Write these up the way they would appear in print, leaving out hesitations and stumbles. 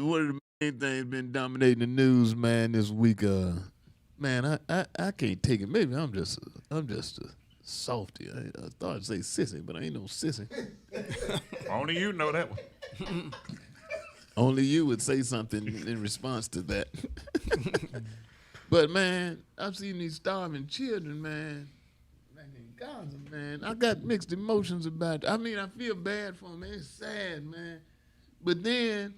one of the main things been dominating the news, man, this week. Man, I can't take it. Maybe I'm just a softy. I thought I'd say sissy, but I ain't no sissy. Only you know that one. Only you would say something in response to that. But man, I've seen these starving children, man. In Gaza, man. I got mixed emotions about it. I mean, I feel bad for them. It's sad, man. But then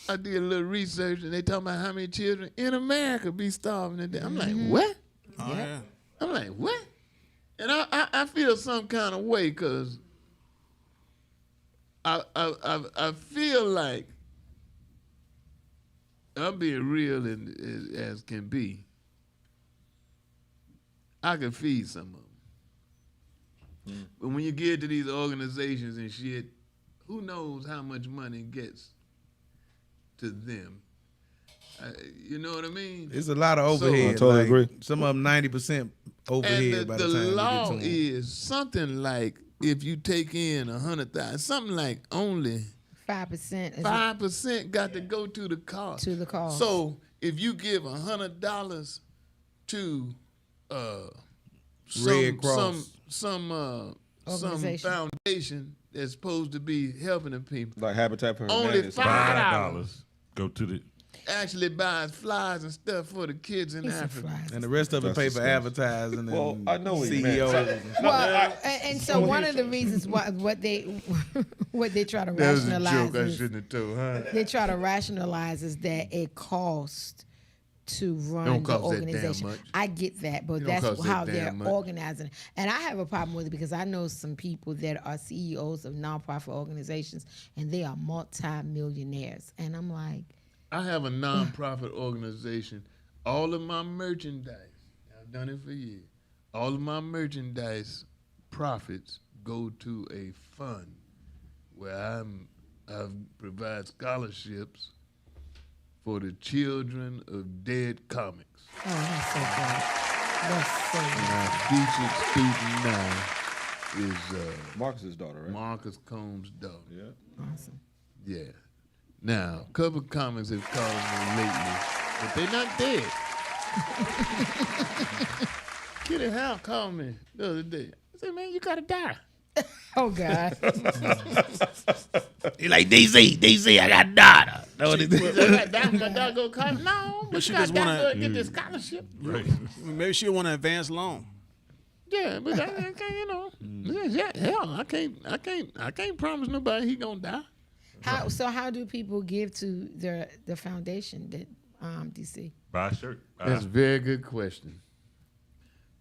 I did a little research, and they talking about how many children in America be starving to death. I'm like, what? Oh, yeah. I'm like, what? And I feel some kind of way because I feel like I'm being real as can be. I can feed some of them. But when you get to these organizations and shit, who knows how much money gets to them? You know what I mean? It's a lot of overhead. I totally agree. Some of them 90% overhead And by the the time law you get to them. is something like if you take in 100,000, something like only 5%. 5% got to go to the cost. To the cost. So if you give $100 to Red Cross. some Organization. foundation that's supposed to be helping the people, Like Habitat for only Humanity. $5 Go to the. actually buys flies and stuff for the kids in He said Africa. fries. And the rest of it That's pay for disgusting. advertising and Well, I know what you CEOs. meant. Well, and so one of the reasons what they try to That was a rationalize joke I is shouldn't have told, huh? they try to rationalize is that it costs to run Don't the cost that damn organization. much. I get that, but It don't that's cost that how damn they're much. organizing it. And I have a problem with it because I know some people that are CEOs of nonprofit organizations and they are multi-millionaires. And I'm like, I have a nonprofit organization. All of my merchandise, I've done it for years. All of my merchandise profits go to a fund where I provide scholarships for the children of dead comics. oh, that's so great. That's so And our featured student now is Marcus's daughter, right? Marcus Combs' daughter. Yeah. awesome. Yeah. Now, a couple of comics have called me lately, but they're not dead. Kitty Howe called me the other day. I said, man, you gotta die. Oh, God. He like, DC, I got daughter. Know what he Well, did? I got my dog go call me. No, but she you just gotta wanna- get this scholarship. Maybe she'll want an advance loan. Yeah, but I can't, you know. Yeah, hell, I can't promise nobody he gonna die. How do people give to the foundation that DC? Buy a shirt. That's a very good question.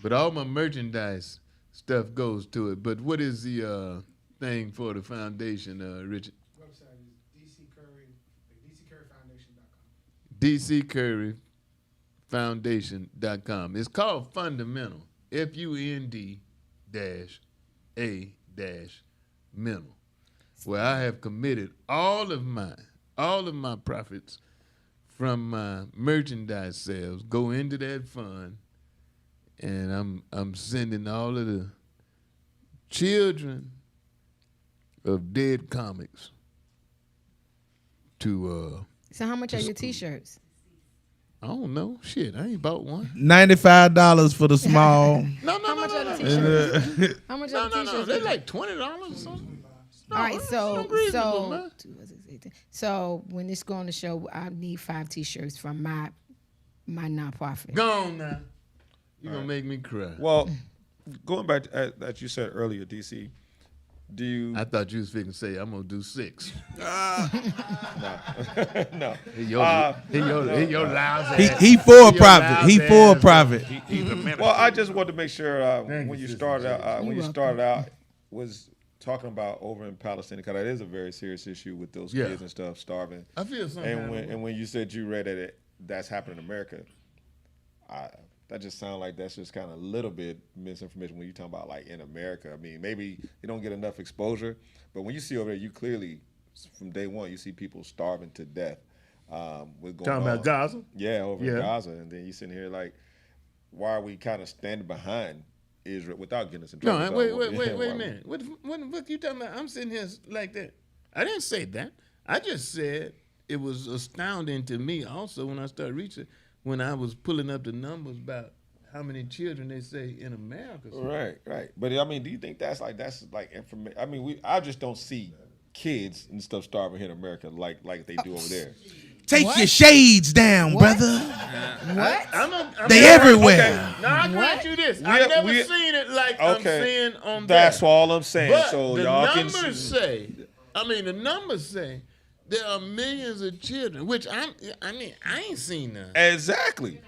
But all my merchandise stuff goes to it. But what is the thing for the foundation, Richard? Website is DCCurryFoundation.com. It's called Fundamental. FUND-A-mental. Where I have committed all of my profits from my merchandise sales go into that fund, and I'm sending all of the children of dead comics to So how much are your T-shirts? I don't know. Shit, I ain't bought one. $95 for the small. No. How much are the T-shirts? How much are the No. T-shirts? They're like $20 or something. All right, so it's reasonable, man. 2, 6, 18. So when this go on the show, I need 5 T-shirts from my nonprofit. Go on now. You're gonna make me cry. Well, going back to that you said earlier, DC, do you? I thought you was fixing to say I'm gonna do 6. No. He your lousy ass. He for profit. He for profit. He's a minister. Well, I just wanted to make sure Thank when you, you Sister started out, You're when you welcome. started out, was talking about over in Palestine because that is a very serious issue with those Yeah. kids and stuff starving. I feel something. And when you said you read that that's happening in America, that just sounds like that's just kind of a little bit misinformation when you talk about like in America. I mean, maybe you don't get enough exposure, but when you see over there, you clearly from day one you see people starving to death. With going Talking about on. Gaza? Yeah, over Yeah. in Gaza, and then you sitting here like, why are we kind of standing behind Israel without getting us in trouble? No, though? wait Yeah, a why- minute. What the fuck you talking about? I'm sitting here like that. I didn't say that. I just said it was astounding to me also when I started researching, when I was pulling up the numbers about how many children they say in America. Right. But I mean, do you think that's like information? I mean, I just don't see kids and stuff starving here in America like they do over there. Take What? your shades down, What? brother. What? I'm They never- everywhere. Okay. Now I grant you this. I've never seen it like I'm seeing on That's there. all I'm saying. But So the y'all can numbers say, the numbers say there are millions of children, which I ain't seen none. exactly.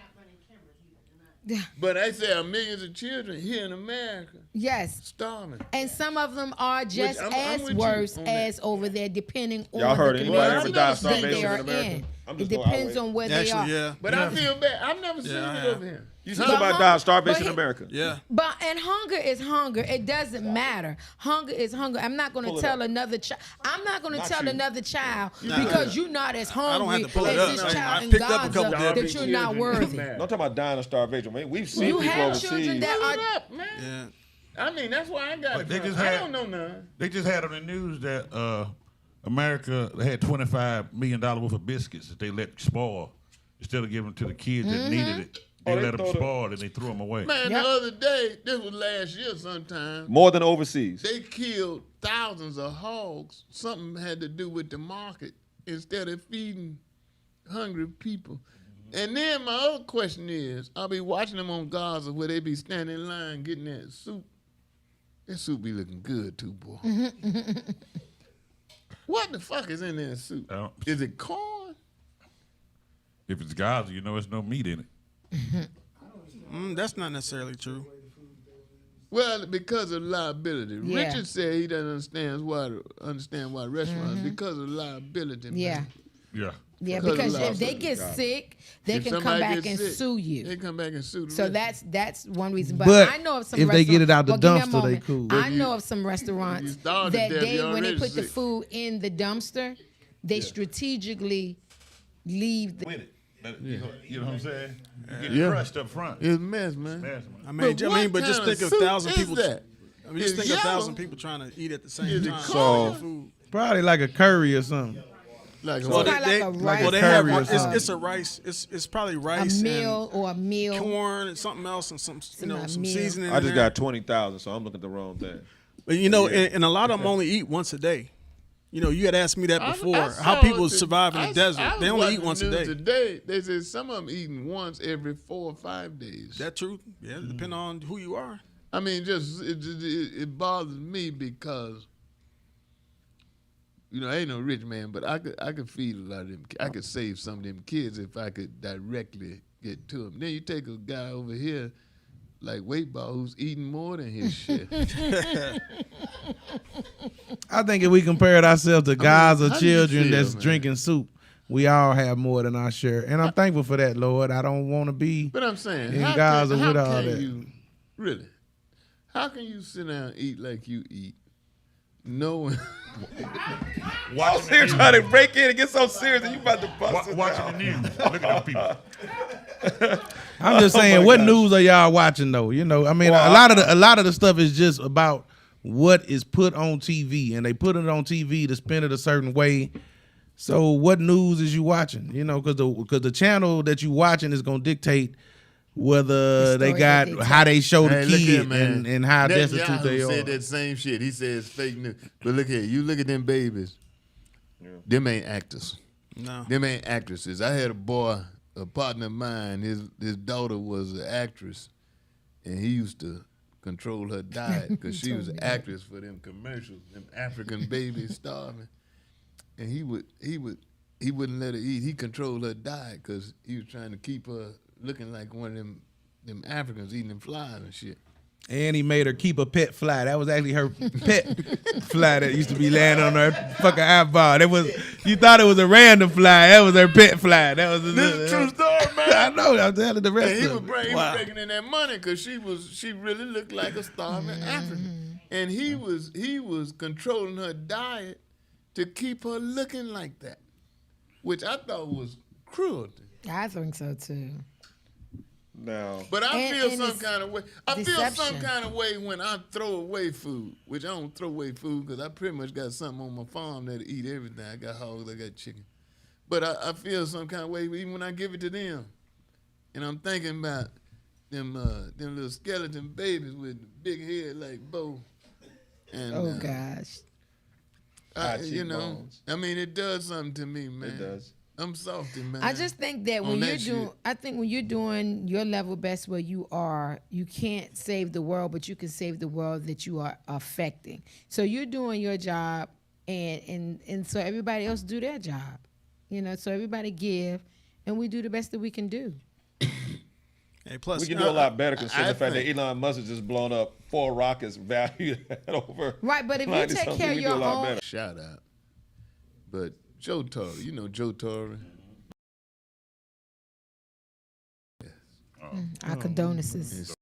But I say are millions of children here in America Yes. starving. And some of them are just I'm as with you worse on that. as over there, depending Y'all on heard the anybody ever community die of that they starvation are in America? in. I'm It just going depends our way. on where they are. Actually, yeah. But I feel bad. I've never seen I it have. over here. You see somebody die of starvation in But America? Yeah. And hunger is hunger. It doesn't matter. Hunger is hunger. I'm not going Pull to it tell up. another child. I'm not going to Not tell you. another child Nah. because you're not as hungry have to pull it as up. this I child in picked up a Gaza couple that dead you're not worthy. No, I'm talking about dying of starvation. Man, we've seen You people have overseas. children that Pull it are. up, man. Yeah. I mean, that's why I got But it. they from. just I had- don't know none. They just had on the news that America had $25 million worth of biscuits that they let spoil instead of giving them to the kids that needed it. They they let them throw the- spoil and they threw them away. Man, Yep. the other day, this was last year sometime, More than overseas. they killed thousands of hogs. Something had to do with the market instead of feeding hungry people. And then my other question is, I'll be watching them on Gaza where they be standing in line getting that soup. That soup be looking good too, boy. What the fuck is in that soup? Is it corn? If it's Gaza, you know there's no meat in it. That's not necessarily true. Well, because of liability. Yeah. Richard said he doesn't understand why restaurants because of liability. Yeah. Man. Yeah. Yeah, Because of because if liability. they get sick, they If can come somebody back gets and sick, sue They you. come back and sue the So restaurant. that's one reason. But But I know of some if they get it out the well, give me a dumpster, they moment. cool. I If you- know of some restaurants starve to that death, they, you're when they already put the sick. food in the dumpster, they strategically leave the. With it. You know what I'm saying? You get Yeah. crushed up front. It's a mess, man. Yes, I man. mean, But but just what think kind of of 1,000 soup people. is that? I mean, just It's think of 1,000 yellow. people trying to eat at the same Is it time. corn? Food. Probably like a curry or something. Like Well, what? kinda like a rice. well, they have curry or it's, something. it's a rice. It's probably A rice meal or a and meal. corn and something else and some some meal. seasoning. I in just there. got 20,000, so I'm looking at the wrong thing. But and a lot of them only eat once a day. You know, you had asked me that before. How saw people the- survive in the I desert? was They only eat watching once the a news day. Today, they said some of them eating once every 4 or 5 days. That true? Yeah, depending on who you are. I mean, just it bothers me because I ain't no rich man, but I could feed a lot of them. I could save some of them kids if I could directly get to them. Then you take a guy over here like Weightball who's eating more than his share. I think if we compared ourselves to Gaza how do you children feel, that's man? drinking soup, we all have more than our share. And I'm thankful for that, Lord. I don't want to be. But I'm saying, In how Gaza can, with how all can that. you really? How can you sit down and eat like you eat, knowing? I'm here trying to break in and get so serious, and you about to bust it Watching down. the news. Look at them people. I'm just saying, what news are y'all watching though? I mean, Well, a lot of the stuff is just about what is put on TV, and they put it on TV to spin it a certain way. So, what news is you watching? Because the channel that you watching is gonna dictate whether The they story got that they how they show the Hey, look here, kid man. and how destitute Netanyahu they said are. Oh. that same shit. He says fake news. But look here, you look at them babies. Them ain't actors. No. Them ain't actresses. I had a partner of mine. His daughter was an actress, and he used to control her diet because she was an actress for them commercials. Them African babies starving, and he wouldn't let her eat. He controlled her diet because he was trying to keep her looking like one of them Africans eating them flies and shit. And he made her keep a pet fly. That was actually her pet fly that used to be laying on her fucking eyeball. You thought it was a random fly. That was her pet fly. That was This is a true story, man. I know. I'm telling the rest And he of was, it. he was breaking in that money because she really looked like a starving African, and he was controlling her diet to keep her looking like that, which I thought was cruelty. I think so too. Now, But I And- feel and some it's kind of way. I feel some deception. kind of way when I throw away food, which I don't throw away food because I pretty much got something on my farm that'll eat everything. I got hogs, I got chicken. But I feel some kind of way even when I give it to them. And I'm thinking about them little skeleton babies with the big head like Bo. And, Oh gosh. you know, I mean, it does something to me, man. It does. I'm softy, man. I just think that On when that you're doing your level best where you are, you can't save the world, but you can save the world that you are affecting. So you're doing your job, and so everybody else do their job. You know, so everybody give, and we do the best that we can do. Hey, plus We can do a lot better considering the fact that Elon Musk has just blown up 4 rockets valued at over. Right, but if you take 90-something, care of we do a your lot own, better. Shout out. But Joe Torre, you know Joe Torre? our condolences.